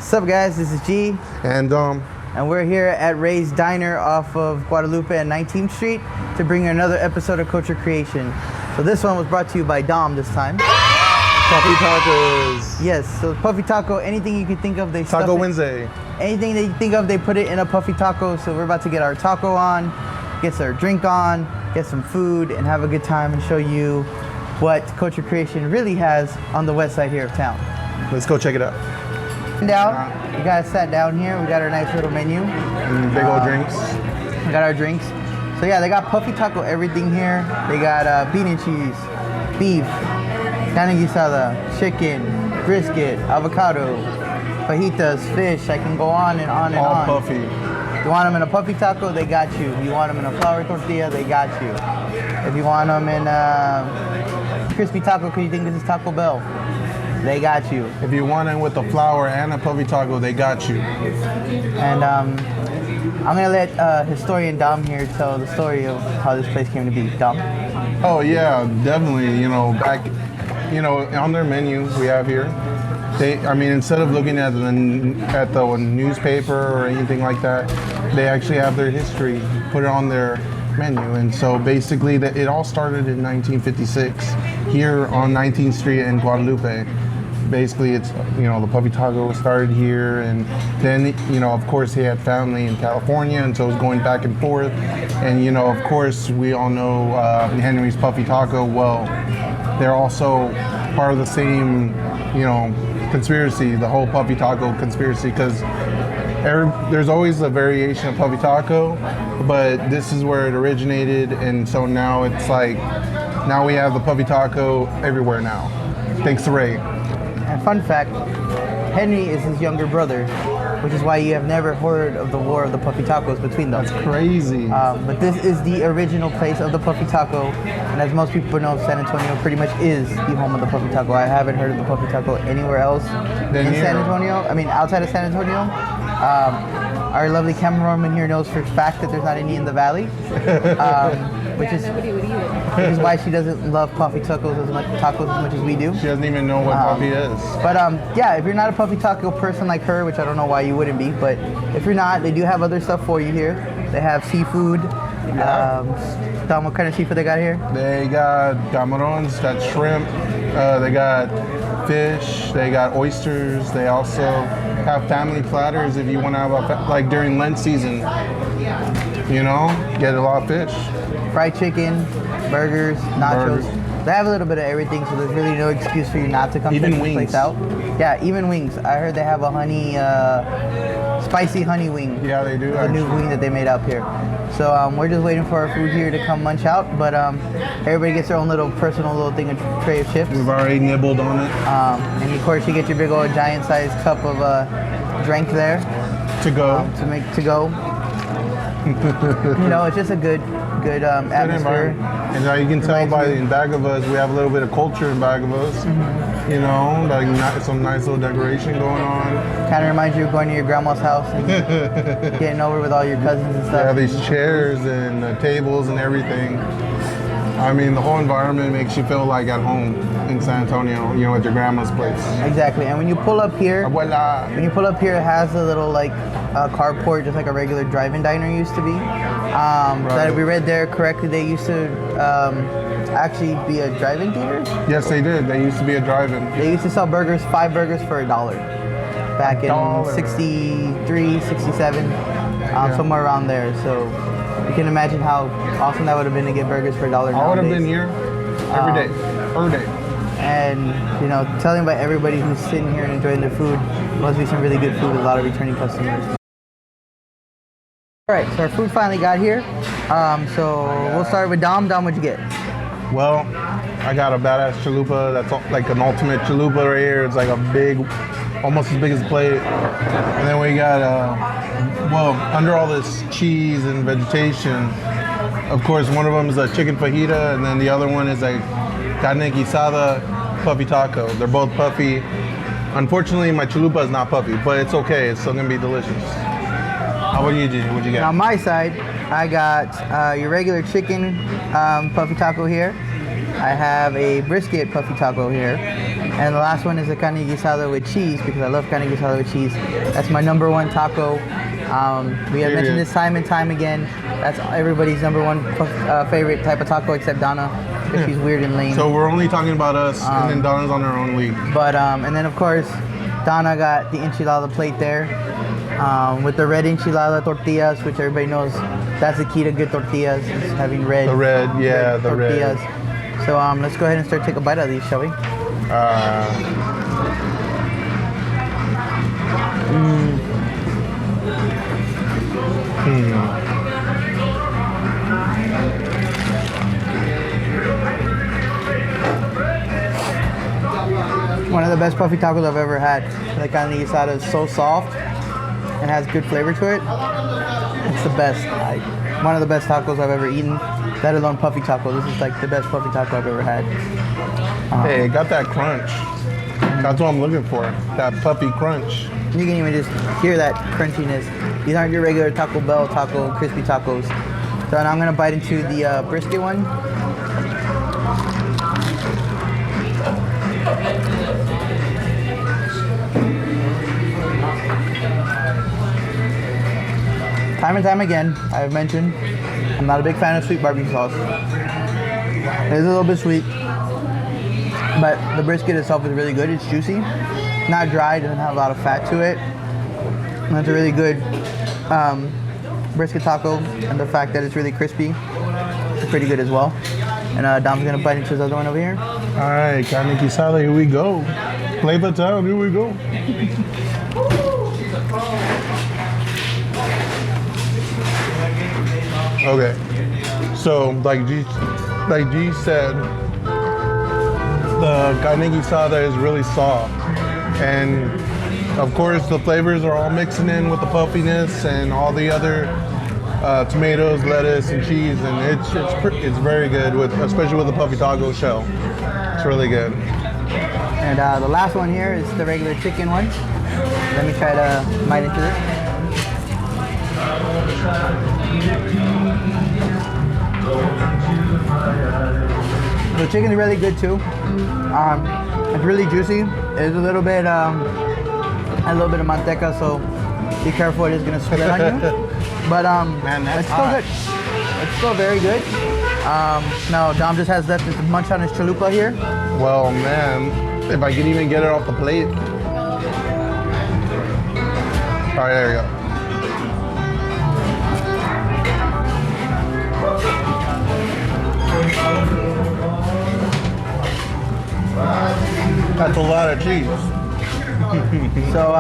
What's up, guys? This is G. And we're here at Ray's Diner off of Guadalupe and 19th Street to bring you another episode of Culture Creation. So this one was brought to you by Dom this time. Puffy tacos. Yes, so Puffy Taco, anything you can think of, they stuff Taco it. Wednesday. Anything that you think of, they put it in a Puffy Taco. So we're about to get our taco on, get our drink on, get some food, and have a good time and show you what Culture Creation really has on the west side here of town. Let's go check it out. Down, we got sat down here. We got our nice little menu. Big old drinks. We got our drinks. So yeah, they got Puffy Taco everything here. They got bean and cheese, beef, carne guisada, chicken, brisket, avocado, fajitas, fish. I can go on and on and All on. Puffy. You want them in a Puffy Taco, they got you. You want them in a flour tortilla, they got you. If you want them in crispy taco because you think this is Taco Bell, they got you. If you want it with a flour and a Puffy Taco, they got you. And I'm gonna let historian Dom here tell the story of how this place came to be. Dom? Oh yeah, definitely. You know, back, on their menu we have here, instead of looking at the newspaper or anything like that, they actually have their history, put it on their menu. And so basically, it all started in 1956 here on 19th Street in Guadalupe. Basically, it's, the Puffy Taco started here, and then, of course, he had family in California, and so it was going back and forth. And, of course, we all know Henry's Puffy Taco. Well, they're also part of the same, conspiracy, the whole Puffy Taco conspiracy, because there's always a variation of Puffy Taco, but this is where it originated, and so now it's like, now we have the Puffy Taco everywhere now, thanks to Ray. And fun fact, Henry is his younger brother, which is why you have never heard of the war of the Puffy Tacos between them. That's crazy. But this is the original place of the Puffy Taco, and as most people know, San Antonio pretty much is the home of the Puffy Taco. I haven't heard of the Puffy Taco anywhere else in San Antonio. Outside of San Antonio. Our lovely cameraman here knows for a fact that there's not any in the valley, which is why she doesn't love Puffy Tacos as much as we do. She doesn't even know what Puffy is. But yeah, if you're not a Puffy Taco person like her, which I don't know why you wouldn't be, but if you're not, they do have other stuff for you here. They have seafood. Dom, what kind of seafood they got here? They got camarons, got shrimp, they got fish, they got oysters. They also have family platters if you want to have like during Lent season, get a lot of fish. Fried chicken, burgers, nachos. They have a little bit of everything, so there's really no excuse for you not to come check this place out. Yeah, even wings. I heard they have a honey, spicy honey wing. Yeah, they do. A new wing that they made up here. So we're just waiting for our food here to come munch out, but everybody gets their own little personal thing, a tray of chips. We've already nibbled on it. And of course you get your big old giant-sized cup of drink there. To go. To go. It's just a good atmosphere. And now you can tell by in back of us, we have a little bit of culture in back of us. Like some nice little decoration going on. Kind of reminds you of going to your grandma's house and getting over with all your cousins and stuff. Yeah, these chairs and tables and everything. The whole environment makes you feel like at home in San Antonio, at your grandma's place. Exactly. And when you pull up here, Abuela. It has a little carport, just like a regular drive-in diner used to be. That if we read there correctly, they used to actually be a drive-in theater. Yes, they did. They used to be a drive-in. They used to sell 5 burgers for $1 back in 63, 67, somewhere around there. So you can imagine how awesome that would have been to get burgers for $1 nowadays. I would have been here every day. And telling about everybody who's sitting here and enjoying their food, must be some really good food with a lot of returning customers. All right, so our food finally got here. So we'll start with Dom. Dom, what'd you get? Well, I got a badass chalupa. That's like an ultimate chalupa right here. It's like a big, almost as big as a plate. And then we got, under all this cheese and vegetation, of course, one of them is a chicken fajita, and then the other one is a carne guisada Puffy Taco. They're both puffy. Unfortunately, my chalupa is not puffy, but it's okay. It's still gonna be delicious. How about you, Gigi? What'd you get? On my side, I got your regular chicken Puffy Taco here. I have a brisket Puffy Taco here. And the last one is the carne guisada with cheese because I love carne guisada with cheese. That's my number one taco. We have mentioned this time and time again. That's everybody's number one favorite type of taco except Donna, because she's weird and lame. So we're only talking about us, and then Donna's on her own league. But and then of course, Donna got the enchilada plate there with the red enchilada tortillas, which everybody knows that's the key to good tortillas, is having red. The red, yeah, the tortillas. red. So let's go ahead and start taking a bite out of these, shall we? One of the best puffy tacos I've ever had. The carne guisada is so soft and has good flavor to it. It's the best. One of the best tacos I've ever eaten. Let alone puffy taco. This is like the best puffy taco I've ever had. Hey, it got that crunch. That's what I'm looking for. That puffy crunch. You can even just hear that crunchiness. These aren't your regular Taco Bell taco, crispy tacos. So now I'm gonna bite into the brisket one. Time and time again, I've mentioned, I'm not a big fan of sweet barbecue sauce. It is a little bit sweet, but the brisket itself is really good. It's juicy, not dry, doesn't have a lot of fat to it. And that's a really good brisket taco, and the fact that it's really crispy is pretty good as well. And Dom's gonna bite into his other one over here. All right, carne guisada, here we go. Flavor Town, here we go. Okay, so like G said, the carne guisada is really soft, and of course the flavors are all mixing in with the puffiness and all the other tomatoes, lettuce, and cheese, and it's very good with, especially with the puffy taco shell. It's really good. And the last one here is the regular chicken one. Let me try to bite into this. The chicken's really good too. It's really juicy. It's a little bit of manteca, so be careful, it is gonna spill on you. But Man, that's it's still hot. good. It's still very good. Now Dom just has left to munch on his chalupa here. Well, man, if I can even get it off the plate. All right, there you go. That's a lot of cheese. So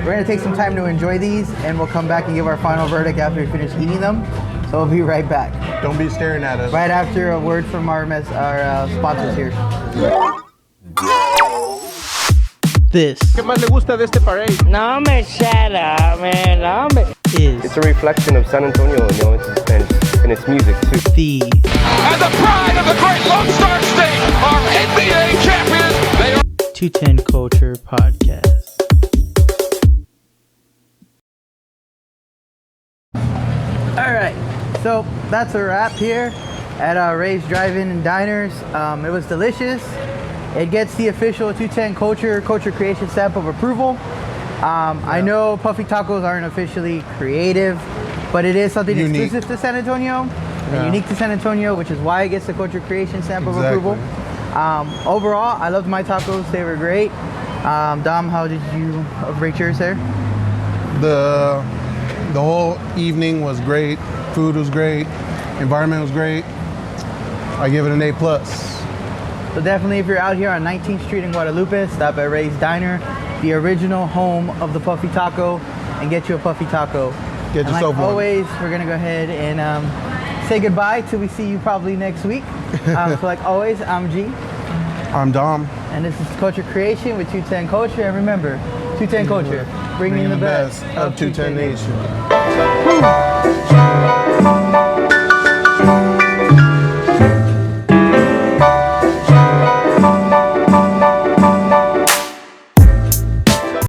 we're gonna take some time to enjoy these, and we'll come back and give our final verdict after we finish eating them. So we'll be right back. Don't be staring at us. Right after a word from our sponsors here. This ¿Qué más le gusta de este parade? No me shut up, man. No me. is It's a reflection of San Antonio, you know, and its music too. the And the pride of the great Lone Star State, our NBA champions. They are 210 Culture Podcast. All right, so that's a wrap here at Ray's Drive-In and Diners. It was delicious. It gets the official 210 Culture Creation stamp of approval. I know Puffy Tacos aren't officially creative, but it is something Unique. exclusive to San Antonio, and Yeah. unique to San Antonio, which is why it gets the Culture Creation stamp of Exactly. approval. Overall, I loved my tacos. They were great. Dom, how did you rate yours there? The whole evening was great. Food was great. Environment was great. I give it an A+. So definitely, if you're out here on 19th Street in Guadalupe, stop at Ray's Diner, the original home of the Puffy Taco, and get you a Puffy Taco. Get And yourself like one. always, we're gonna go ahead and say goodbye till we see you probably next week. So like always, I'm G, I'm Dom. and this is Culture Creation with 210 Culture. And remember, 210 Culture, bringing the best of 210 Nation.